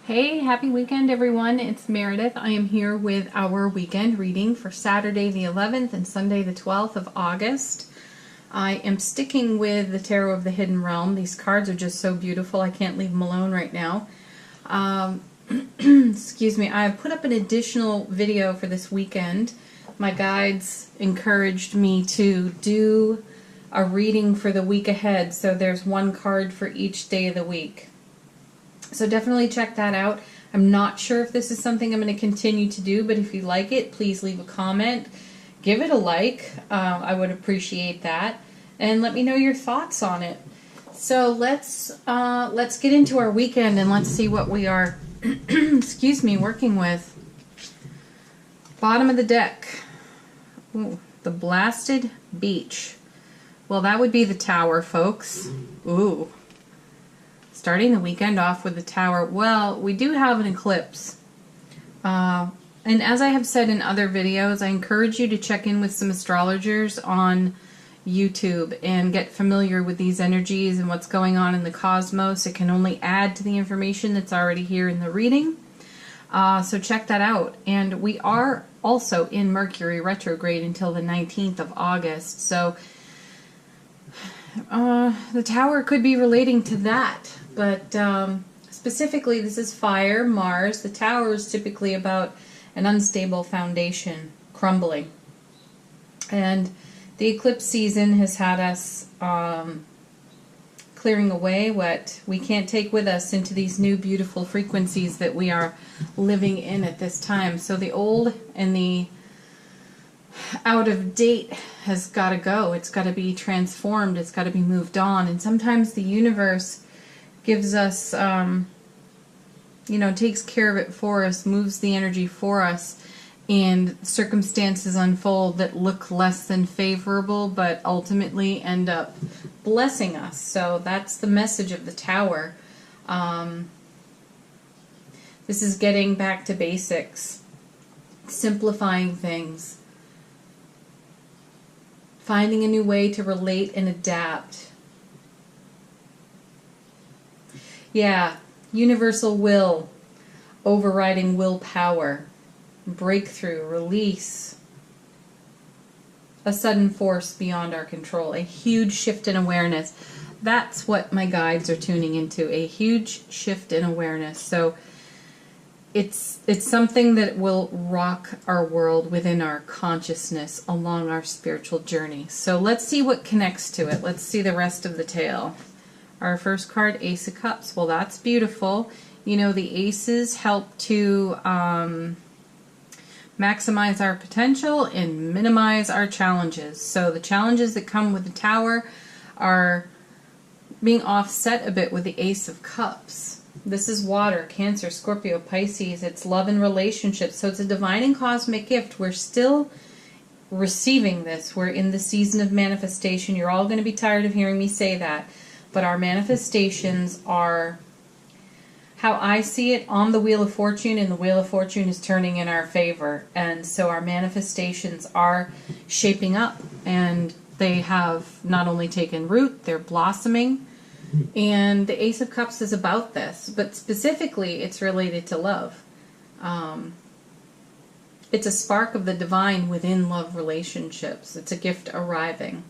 Hey, happy weekend everyone. It's Meredith. I am here with our weekend reading for Saturday the 11th and Sunday the 12th of August. I am sticking with the Tarot of the Hidden Realm. These cards are just so beautiful. I can't leave them alone right now. Excuse me. I have put up an additional video for this weekend. My guides encouraged me to do a reading for the week ahead, so there's one card for each day of the week. So definitely check that out. I'm not sure if this is something I'm going to continue to do, but if you like it, please leave a comment. Give it a like. I would appreciate that. And let me know your thoughts on it. So let's get into our weekend and let's see what we are excuse me, working with. Bottom of the deck. Ooh, the Blasted Beach. Well, that would be the Tower, folks. Ooh. Starting the weekend off with the Tower. Well, we do have an eclipse. And as I have said in other videos, I encourage you to check in with some astrologers on YouTube and get familiar with these energies and what's going on in the cosmos. It can only add to the information that's already here in the reading. So check that out. And we are also in Mercury retrograde until the 19th of August. So the Tower could be relating to that. But specifically, this is fire, Mars. The Tower is typically about an unstable foundation crumbling. And the eclipse season has had us clearing away what we can't take with us into these new beautiful frequencies that we are living in at this time. So the old and the out of date has got to go. It's got to be transformed. It's got to be moved on. And sometimes the universe gives us, takes care of it for us, moves the energy for us, and circumstances unfold that look less than favorable, but ultimately end up blessing us. So that's the message of the Tower. This is getting back to basics, simplifying things, finding a new way to relate and adapt. Yeah, universal will, overriding willpower, breakthrough, release, a sudden force beyond our control, a huge shift in awareness. That's what my guides are tuning into, a huge shift in awareness. So it's something that will rock our world within our consciousness along our spiritual journey. So let's see what connects to it. Let's see the rest of the tale. Our first card, Ace of Cups. Well, that's beautiful. You know, the aces help to maximize our potential and minimize our challenges. So the challenges that come with the Tower are being offset a bit with the Ace of Cups. This is water, Cancer, Scorpio, Pisces. It's love and relationships. So it's a divine and cosmic gift. We're still receiving this. We're in the season of manifestation. You're all going to be tired of hearing me say that. But our manifestations are, how I see it, on the Wheel of Fortune, and the Wheel of Fortune is turning in our favor. And so our manifestations are shaping up, and they have not only taken root, they're blossoming. And the Ace of Cups is about this, but specifically it's related to love. It's a spark of the divine within love relationships. It's a gift arriving.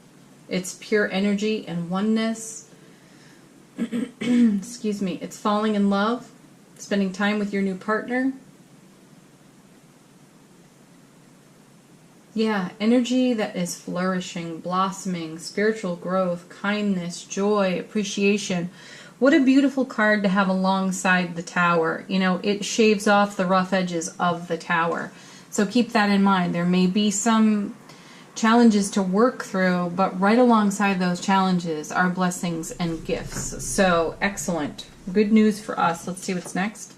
It's pure energy and oneness. Excuse me. It's falling in love, spending time with your new partner. Yeah, energy that is flourishing, blossoming, spiritual growth, kindness, joy, appreciation. What a beautiful card to have alongside the Tower. You know, it shaves off the rough edges of the Tower. So keep that in mind. There may be some challenges to work through, but right alongside those challenges are blessings and gifts. So excellent. Good news for us. Let's see what's next.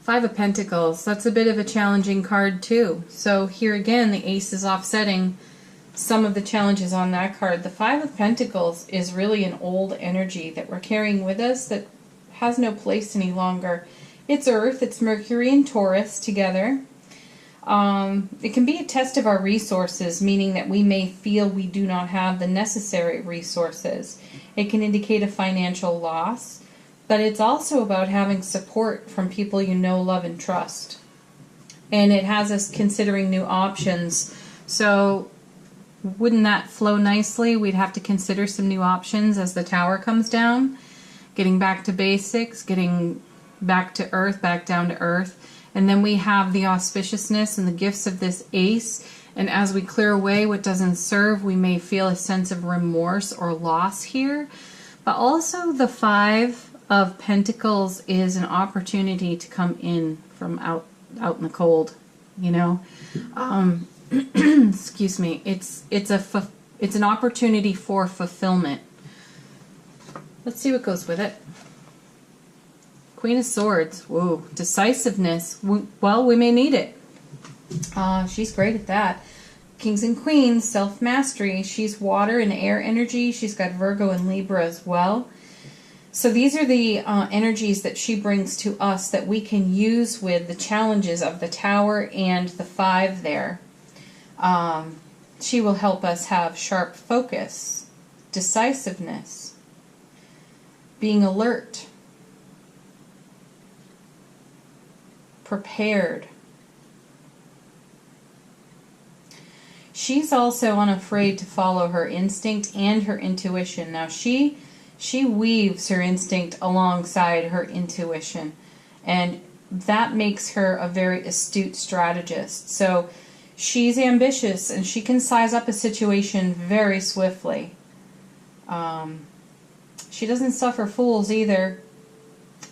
Five of Pentacles. That's a bit of a challenging card too. So here again, the Ace is offsetting some of the challenges on that card. The Five of Pentacles is really an old energy that we're carrying with us that has no place any longer. It's Earth, it's Mercury and Taurus together. It can be a test of our resources, meaning that we may feel we do not have the necessary resources. It can indicate a financial loss. but it's also about having support from people you know, love, and trust. And it has us considering new options. So wouldn't that flow nicely? We'd have to consider some new options as the tower comes down. Getting back to basics, getting back to earth, back down to earth. And then we have the auspiciousness and the gifts of this ace. And as we clear away what doesn't serve, we may feel a sense of remorse or loss here. But also the 5 of Pentacles is an opportunity to come in from out in the cold, you know. Excuse me. It's an opportunity for fulfillment. Let's see what goes with it. Queen of Swords. Whoa. Decisiveness. Well, we may need it. She's great at that. Kings and Queens, self-mastery. She's water and air energy. She's got Virgo and Libra as well. So these are the energies that she brings to us that we can use with the challenges of the Tower and the 5 there. She will help us have sharp focus, decisiveness, being alert, prepared. She's also unafraid to follow her instinct and her intuition. Now she weaves her instinct alongside her intuition, and that makes her a very astute strategist. So she's ambitious and she can size up a situation very swiftly. She doesn't suffer fools either.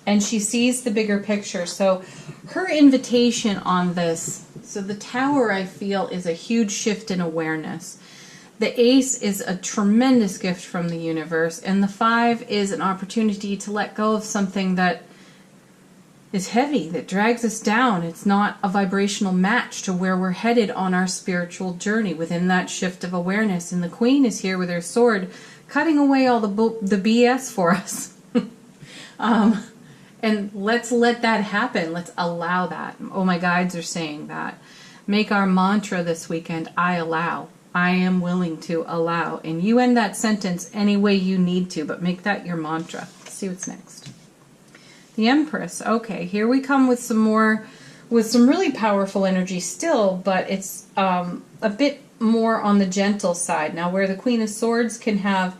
And she sees the bigger picture. So her invitation on this, so the Tower, I feel, is a huge shift in awareness. The Ace is a tremendous gift from the universe. And the 5 is an opportunity to let go of something that is heavy, that drags us down. It's not a vibrational match to where we're headed on our spiritual journey within that shift of awareness. And the Queen is here with her sword, cutting away all the BS for us. And let's let that happen. Let's allow that. Oh, my guides are saying that. Make our mantra this weekend, I allow. I am willing to allow. And you end that sentence any way you need to, but make that your mantra. Let's see what's next. The Empress. Okay, here we come with some really powerful energy still, but it's a bit more on the gentle side. Now, where the Queen of Swords can have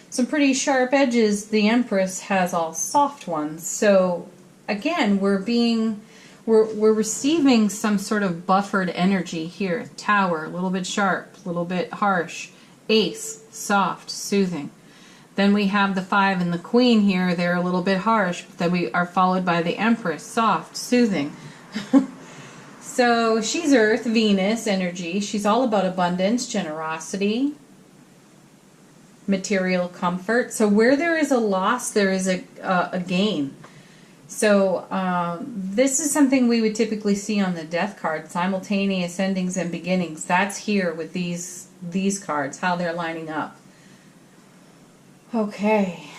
some pretty sharp edges, the Empress has all soft ones. So again, we're receiving some sort of buffered energy here. Tower, a little bit sharp, a little bit harsh. Ace, soft, soothing. Then we have the 5 and the Queen here. They're a little bit harsh, but then we are followed by the Empress, soft, soothing. So she's Earth, Venus energy. She's all about abundance, generosity, material comfort. So where there is a loss, there is a gain. So this is something we would typically see on the Death card, simultaneous endings and beginnings. That's here with these cards, how they're lining up. Okay.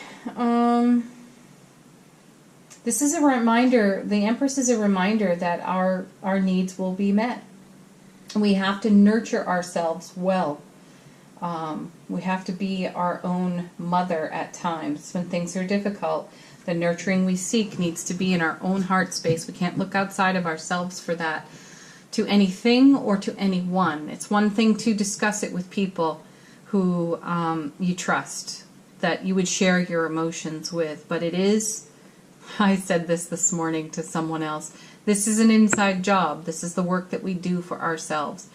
This is a reminder, the Empress is a reminder that our needs will be met. We have to nurture ourselves well. We have to be our own mother at times when things are difficult. The nurturing we seek needs to be in our own heart space. We can't look outside of ourselves for that to anything or to anyone. It's one thing to discuss it with people who you trust, that you would share your emotions with, but it is, I said this morning to someone else, this is an inside job. This is the work that we do for ourselves.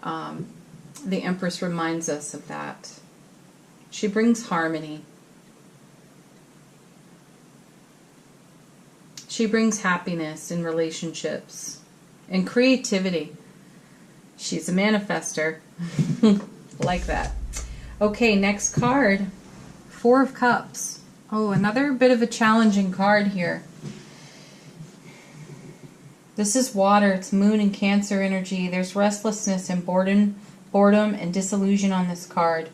The Empress reminds us of that. She brings harmony. She brings happiness in relationships and creativity. She's a manifester. Like that. Okay, next card. 4 of Cups. Oh, another bit of a challenging card here. This is water. It's Moon and Cancer energy. There's restlessness and boredom and disillusion on this card.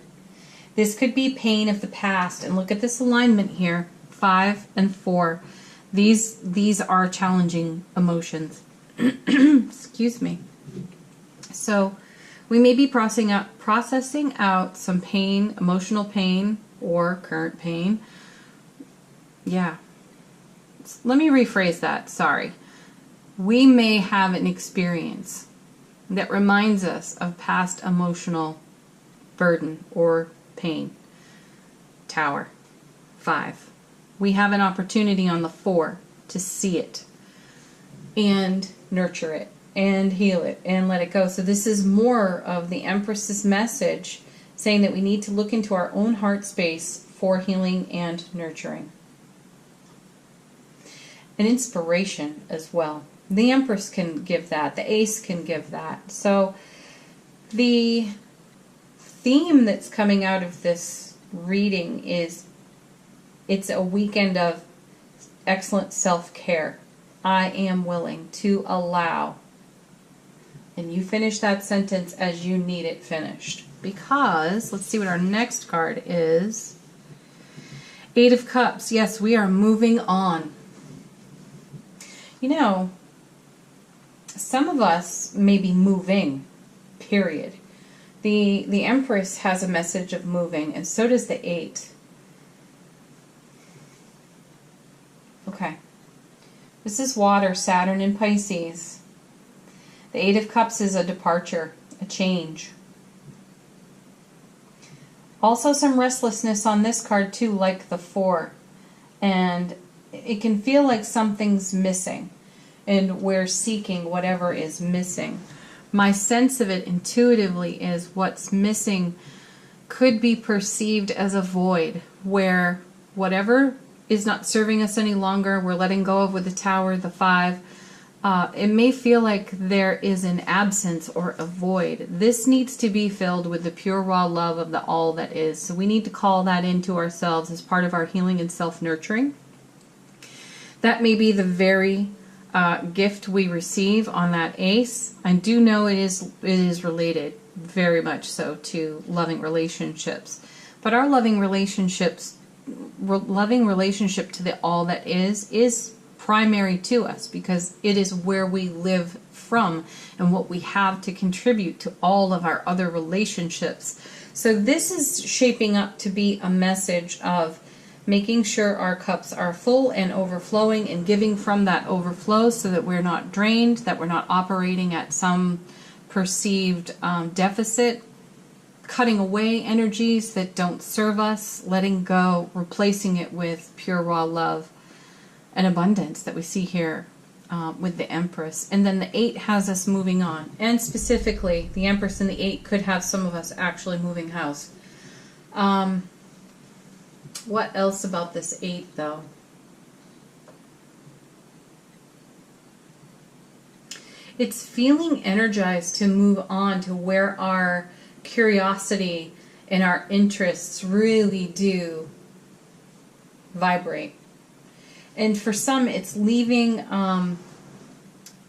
This could be pain of the past. And look at this alignment here. 5 and 4. These are challenging emotions. Excuse me. So we may be processing out some pain, emotional pain, or current pain. Yeah. let me rephrase that, sorry. We may have an experience that reminds us of past emotional burden or pain. Tower, 5. We have an opportunity on the 4 to see it and nurture it and heal it and let it go. So this is more of the Empress's message, saying that we need to look into our own heart space for healing and nurturing. An inspiration as well. The Empress can give that. The Ace can give that. So the theme that's coming out of this reading is it's a weekend of excellent self-care. I am willing to allow. And you finish that sentence as you need it finished. Because, let's see what our next card is. 8 of Cups. Yes, we are moving on. You know, some of us may be moving, period. The Empress has a message of moving, and so does the 8. Okay. This is water, Saturn and Pisces. The 8 of Cups is a departure, a change. Also some restlessness on this card too, like the 4. And it can feel like something's missing, and we're seeking whatever is missing. My sense of it intuitively is what's missing could be perceived as a void, where whatever is not serving us any longer, we're letting go of with the Tower, the 5. It may feel like there is an absence or a void. This needs to be filled with the pure raw love of the all that is. So we need to call that into ourselves as part of our healing and self-nurturing. That may be the very gift we receive on that Ace. I do know it is related very much so to loving relationships. But our loving relationship to the all that is primary to us, because it is where we live from and what we have to contribute to all of our other relationships. So this is shaping up to be a message of making sure our cups are full and overflowing, and giving from that overflow so that we're not drained, that we're not operating at some perceived deficit, cutting away energies that don't serve us, letting go, replacing it with pure raw love and abundance that we see here with the Empress. And then the 8 has us moving on. And specifically, the Empress and the 8 could have some of us actually moving house. What else about this 8, though? It's feeling energized to move on to where our curiosity and our interests really do vibrate. And for some, it's leaving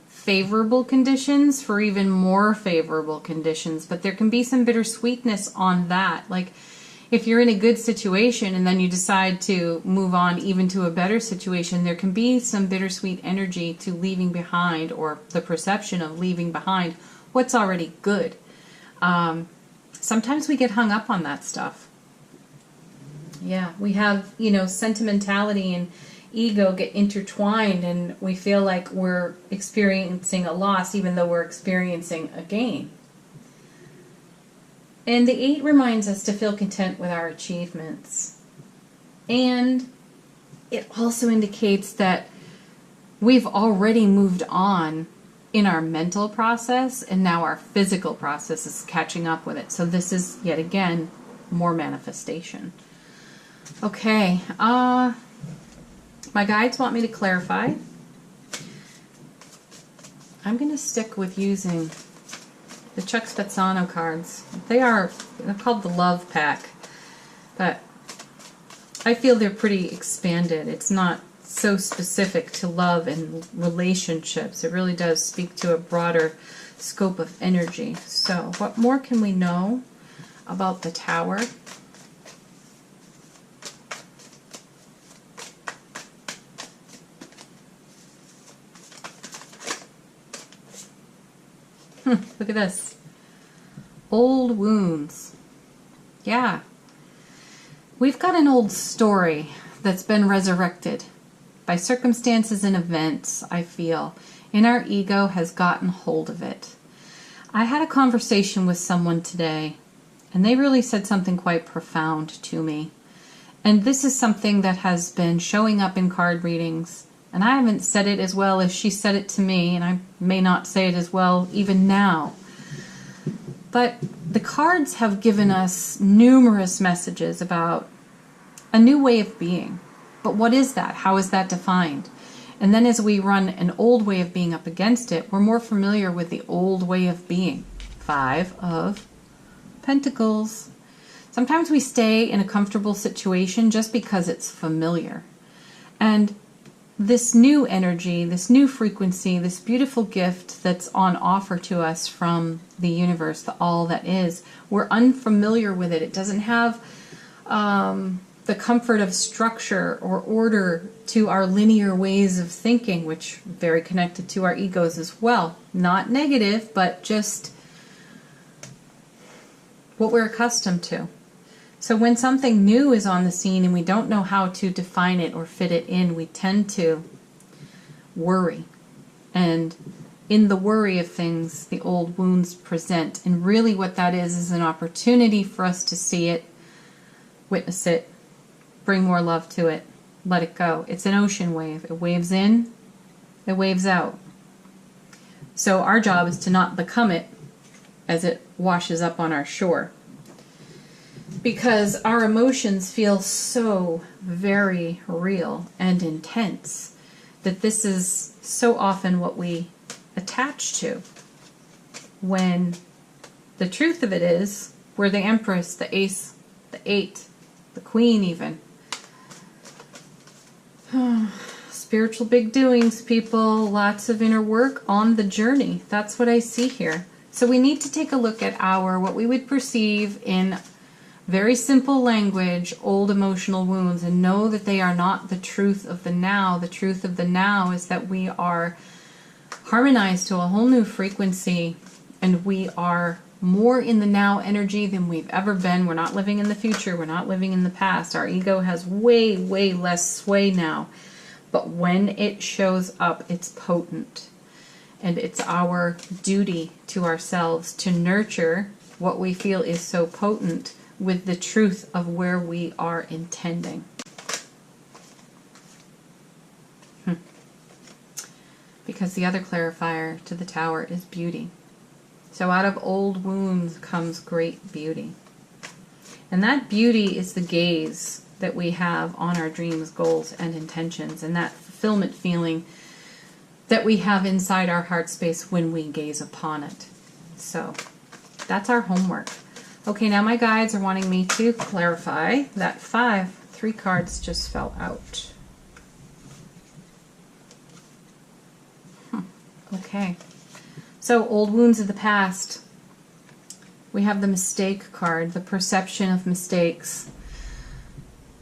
favorable conditions for even more favorable conditions. But there can be some bittersweetness on that. Like, if you're in a good situation and then you decide to move on even to a better situation, there can be some bittersweet energy to leaving behind, or the perception of leaving behind what's already good. Sometimes we get hung up on that stuff. Yeah, we have, sentimentality and ego get intertwined, and we feel like we're experiencing a loss even though we're experiencing a gain. And the 8 reminds us to feel content with our achievements. And it also indicates that we've already moved on in our mental process, and now our physical process is catching up with it. So this is, yet again, more manifestation. Okay, my guides want me to clarify. I'm going to stick with using the Chuck Spezzano cards. They're called the Love Pack, but I feel they're pretty expanded. It's not so specific to love and relationships. It really does speak to a broader scope of energy. So what more can we know about the Tower? Look at this. Old wounds. Yeah. We've got an old story that's been resurrected by by circumstances and events, I feel, and our ego has gotten hold of it. I had a conversation with someone today, and they really said something quite profound to me. And this is something that has been showing up in card readings, and I haven't said it as well as she said it to me, and I may not say it as well even now. But the cards have given us numerous messages about a new way of being. But what is that? How is that defined? And then as we run an old way of being up against it, we're more familiar with the old way of being. 5 of Pentacles. Sometimes we stay in a comfortable situation just because it's familiar. And this new energy, this new frequency, this beautiful gift that's on offer to us from the universe, the all that is, we're unfamiliar with it. It doesn't have the comfort of structure or order to our linear ways of thinking, which are very connected to our egos as well. Not negative, but just what we're accustomed to. So when something new is on the scene and we don't know how to define it or fit it in, we tend to worry. And in the worry of things, the old wounds present. And really what that is an opportunity for us to see it, witness it, bring more love to it, let it go. It's an ocean wave. It waves in, it waves out. So our job is to not become it as it washes up on our shore. Because our emotions feel so very real and intense that this is so often what we attach to. When the truth of it is, we're the Empress, the Ace, the 8, the Queen even. Spiritual big doings, people. Lots of inner work on the journey. That's what I see here. So we need to take a look at what we would perceive in very simple language, old emotional wounds, and know that they are not the truth of the now. The truth of the now is that we are harmonized to a whole new frequency, and we are more in the now energy than we've ever been. We're not living in the future. We're not living in the past. Our ego has way, way less sway now. But when it shows up, it's potent. And it's our duty to ourselves to nurture what we feel is so potent with the truth of where we are intending. Because the other clarifier to the Tower is beauty. So out of old wounds comes great beauty. And that beauty is the gaze that we have on our dreams, goals, and intentions, and that fulfillment feeling that we have inside our heart space when we gaze upon it. So that's our homework. Okay, now my guides are wanting me to clarify that 5. 3 cards just fell out. Okay. So, old wounds of the past. We have the mistake card, the perception of mistakes.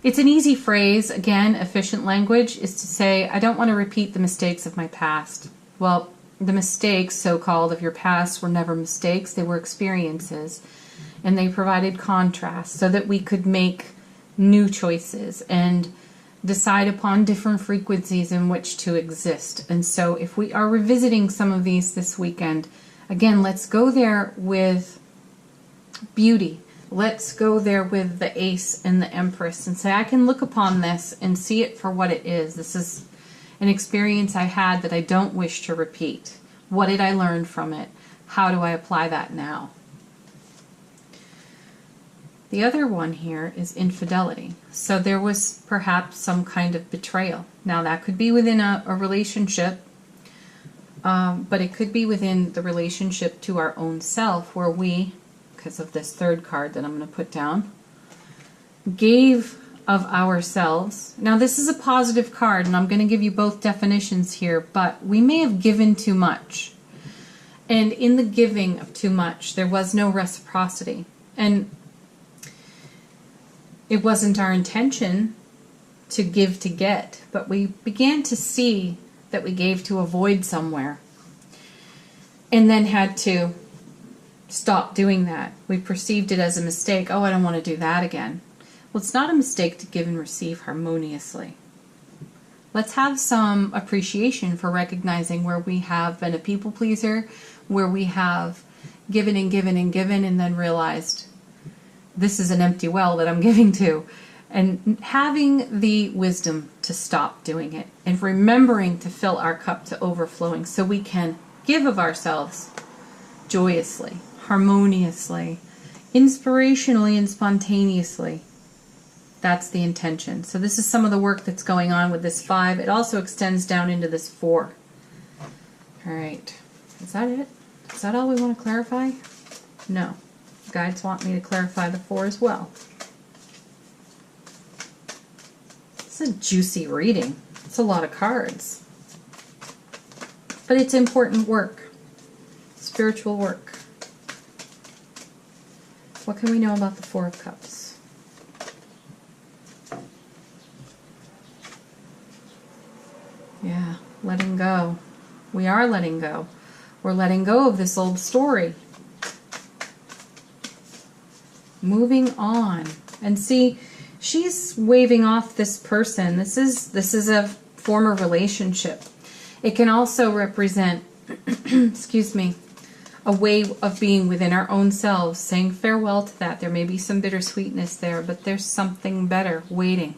It's an easy phrase, again, efficient language, is to say, I don't want to repeat the mistakes of my past. Well, the mistakes, so-called, of your past were never mistakes, they were experiences. And they provided contrast so that we could make new choices and decide upon different frequencies in which to exist. And so if we are revisiting some of these this weekend, again, let's go there with beauty. Let's go there with the Ace and the Empress and say, I can look upon this and see it for what it is. This is an experience I had that I don't wish to repeat. What did I learn from it? How do I apply that now? The other one here is infidelity. So there was perhaps some kind of betrayal. Now that could be within a relationship, but it could be within the relationship to our own self, where we, because of this 3rd card that I'm going to put down, gave of ourselves. Now this is a positive card, and I'm going to give you both definitions here, but we may have given too much. And in the giving of too much, there was no reciprocity. And it wasn't our intention to give to get, but we began to see that we gave to avoid somewhere, and then had to stop doing that. We perceived it as a mistake. Oh, I don't want to do that again. Well, it's not a mistake to give and receive harmoniously. Let's have some appreciation for recognizing where we have been a people pleaser, where we have given and given and given and then realized this is an empty well that I'm giving to. And having the wisdom to stop doing it and remembering to fill our cup to overflowing so we can give of ourselves joyously, harmoniously, inspirationally, and spontaneously. That's the intention. So this is some of the work that's going on with this 5. It also extends down into this 4. All right. Is that it? Is that all we want to clarify? No. Guides want me to clarify the 4 as well. It's a juicy reading. It's a lot of cards. But it's important work. Spiritual work. What can we know about the 4 of Cups? Yeah, letting go. We are letting go. We're letting go of this old story. Moving on. And see, she's waving off this person. This is a former relationship. It can also represent, excuse me, a way of being within our own selves, saying farewell to that. There may be some bittersweetness there, but there's something better waiting.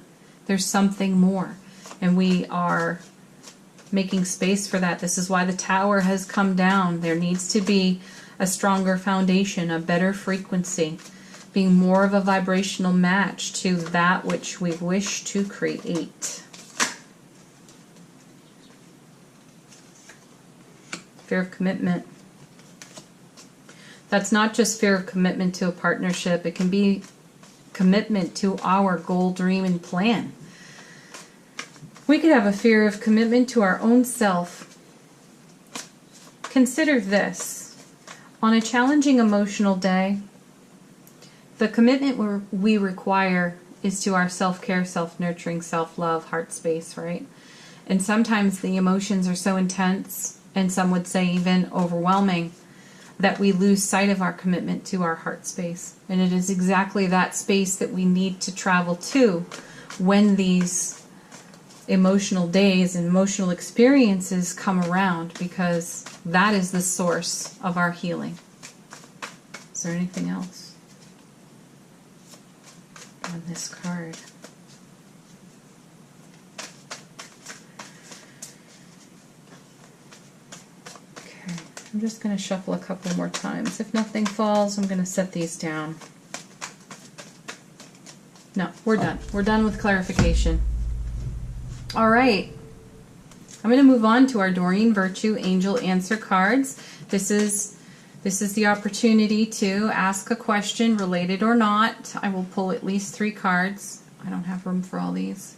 There's something more. And we are making space for that. This is why the Tower has come down. There needs to be a stronger foundation, a better frequency, being more of a vibrational match to that which we wish to create. Fear of commitment. That's not just fear of commitment to a partnership. It can be commitment to our goal, dream, and plan. We could have a fear of commitment to our own self. Consider this. On a challenging emotional day, the commitment we require is to our self-care, self-nurturing, self-love, heart space, right? And sometimes the emotions are so intense, and some would say even overwhelming, that we lose sight of our commitment to our heart space. And it is exactly that space that we need to travel to when these emotional days and emotional experiences come around, because that is the source of our healing. Is there anything else on this card? Okay, I'm just going to shuffle a couple more times. If nothing falls, I'm going to set these down. No, we're done. We're done with clarification. All right, I'm going to move on to our Doreen Virtue Angel Answer cards. This is the opportunity to ask a question, related or not. I will pull at least 3 cards. I don't have room for all these.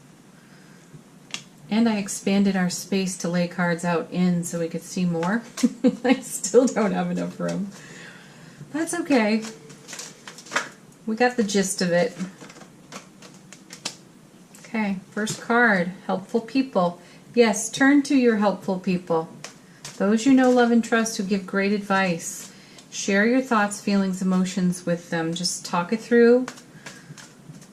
And I expanded our space to lay cards out in so we could see more. I still don't have enough room. That's okay. We got the gist of it. Okay, first card, helpful people. Yes, turn to your helpful people. Those you know, love, and trust, who give great advice. Share your thoughts, feelings, emotions with them. Just talk it through.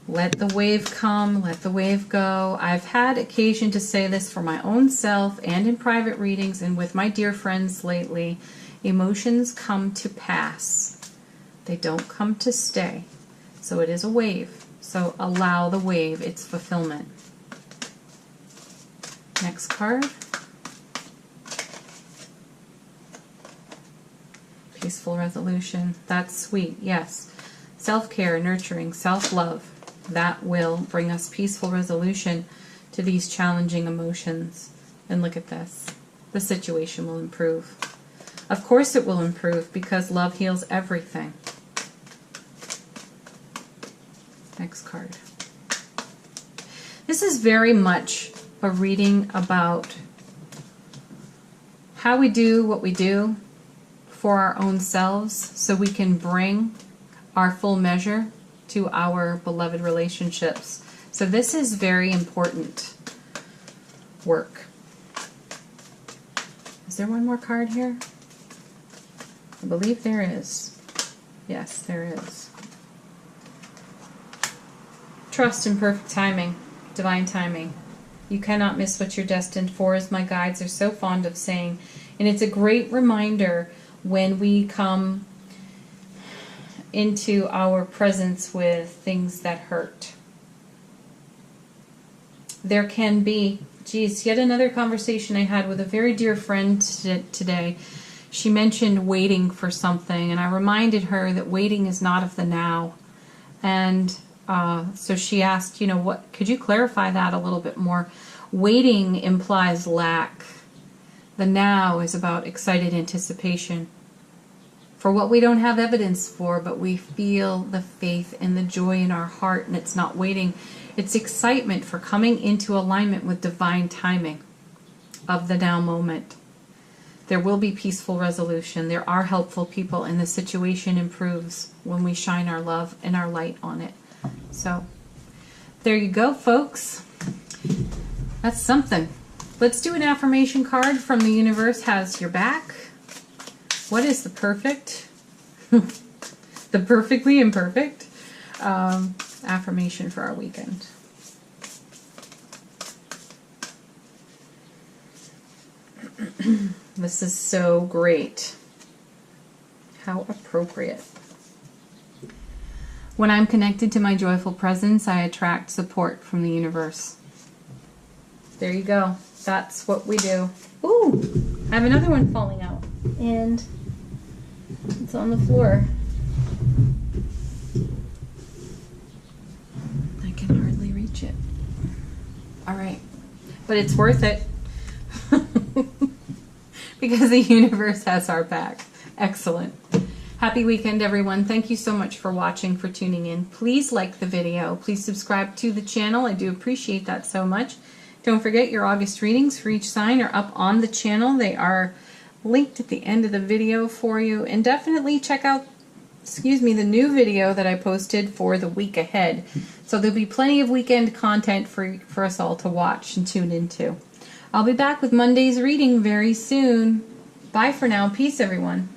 Let the wave come, let the wave go. I've had occasion to say this for my own self and in private readings and with my dear friends lately. Emotions come to pass. They don't come to stay. So it is a wave. So allow the wave its fulfillment. Next card. Peaceful resolution. That's sweet, yes. Self-care, nurturing, self-love. That will bring us peaceful resolution to these challenging emotions. And look at this. The situation will improve. Of course it will improve, because love heals everything. Next card. This is very much a reading about how we do what we do for our own selves so we can bring our full measure to our beloved relationships. So this is very important work. Is there one more card here? I believe there is. Yes, there is. Trust in perfect timing, divine timing. You cannot miss what you're destined for, as my guides are so fond of saying. And it's a great reminder when we come into our presence with things that hurt. There can be, geez, yet another conversation I had with a very dear friend today. She mentioned waiting for something, and I reminded her that waiting is not of the now. And so she asked, you know, what, could you clarify that a little bit more? Waiting implies lack. The now is about excited anticipation for what we don't have evidence for, but we feel the faith and the joy in our heart, and it's not waiting. It's excitement for coming into alignment with divine timing of the now moment. There will be peaceful resolution. There are helpful people, and the situation improves when we shine our love and our light on it. So, there you go, folks. That's something. Let's do an affirmation card from the universe. Has your back. What is the perfect? The perfectly imperfect affirmation for our weekend. This is so great. How appropriate. When I'm connected to my joyful presence, I attract support from the universe. There you go. That's what we do. Ooh, I have another one falling out, and it's on the floor. I can hardly reach it. All right, but it's worth it because the universe has our back. Excellent. Happy weekend, everyone. Thank you so much for watching, for tuning in. Please like the video. Please subscribe to the channel. I do appreciate that so much. Don't forget, your August readings for each sign are up on the channel. They are linked at the end of the video for you. And definitely check out, the new video that I posted for the week ahead. So there'll be plenty of weekend content for us all to watch and tune into. I'll be back with Monday's reading very soon. Bye for now. Peace, everyone.